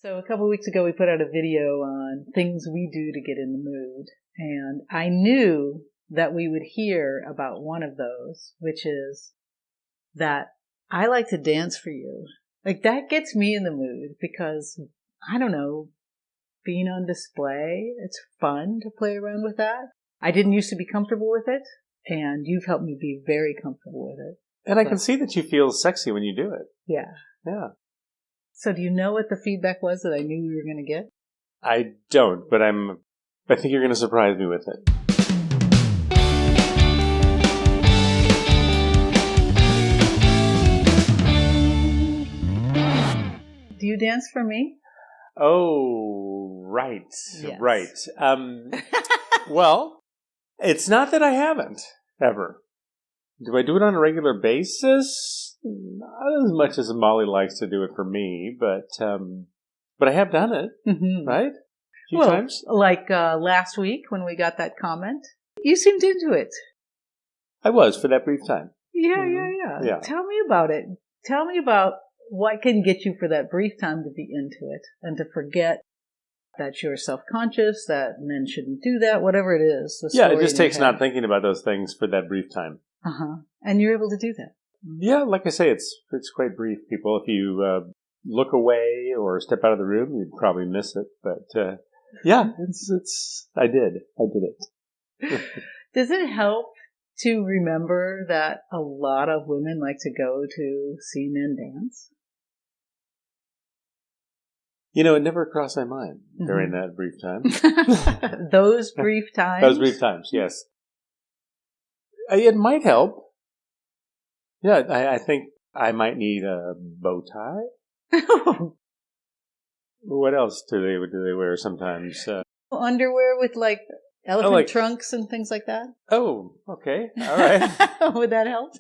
So a couple of weeks ago, we put out a video on things we do to get in the mood. And I knew that we would hear about one of those, which is that I like to dance for you. Like, that gets me in the mood because, I don't know, being on display, it's fun to play around with that. I didn't used to be comfortable with it, and you've helped me be very comfortable with it. And I can see that you feel sexy when you do it. Yeah. Yeah. So do you know what the feedback was that I knew we were going to get? I don't, but I think you're going to surprise me with it. Do you dance for me? Oh, right. Yes. Right. Well, it's not that I haven't, ever. Do I do it on a regular basis? Not as much as Molly likes to do it for me, but I have done it, right? A few times. Like last week when we got that comment, you seemed into it. I was, for that brief time. Yeah. Tell me about it. Tell me about what can get you for that brief time to be into it and to forget that you're self-conscious, that men shouldn't do that, whatever it is. Yeah, it just takes not thinking about those things for that brief time. And you're able to do that. Yeah, like I say, it's quite brief, people. If you look away or step out of the room, you'd probably miss it. But yeah, I did it. Does it help to remember that a lot of women like to go to see men dance? You know, it never crossed my mind during that brief time. Those brief times? Those brief times, yes. It might help. Yeah, I think I might need a bow tie. What else do they wear sometimes? Underwear with like elephant trunks and things like that? Oh, okay. All right. Would that help?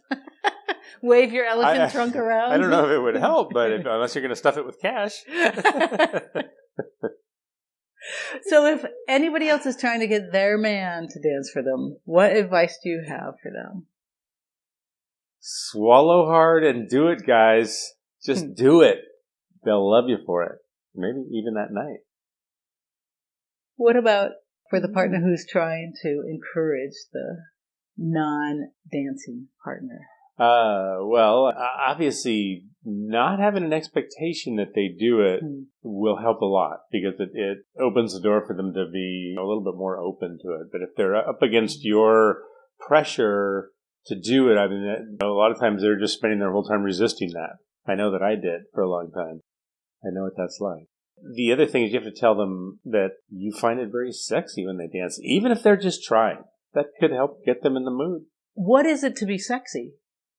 Wave your elephant trunk around? I don't know if it would help, but unless you're going to stuff it with cash. So if anybody else is trying to get their man to dance for them, what advice do you have for them? Swallow hard and do it, guys. Just do it. They'll love you for it. Maybe even that night. What about for the partner who's trying to encourage the non-dancing partner? Well, obviously, not having an expectation that they do it will help a lot because it opens the door for them to be a little bit more open to it. But if they're up against your pressure to do it, I mean, a lot of times they're just spending their whole time resisting that. I know that I did for a long time. I know what that's like. The other thing is you have to tell them that you find it very sexy when they dance, even if they're just trying. That could help get them in the mood. What is it to be sexy?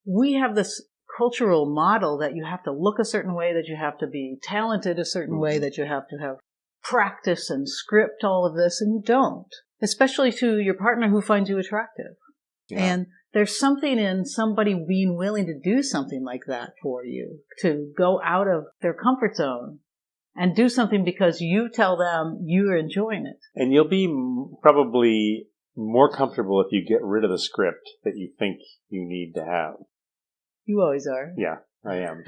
We have this cultural model that you have to look a certain way, that you have to be talented a certain way, that you have to have practice and script all of this, and you don't. Especially to your partner who finds you attractive. Yeah. And there's something in somebody being willing to do something like that for you, to go out of their comfort zone and do something because you tell them you're enjoying it. And you'll be probably more comfortable if you get rid of the script that you think you need to have. You always are. Yeah, I am.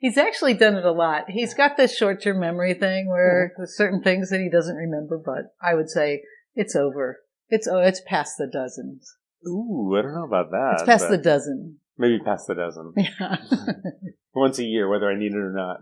He's actually done it a lot. He's got this short-term memory thing where there's certain things that he doesn't remember, but I would say it's over. It's past the dozens. Ooh, I don't know about that. It's past the dozen. Maybe past the dozen. Yeah. Once a year, whether I need it or not.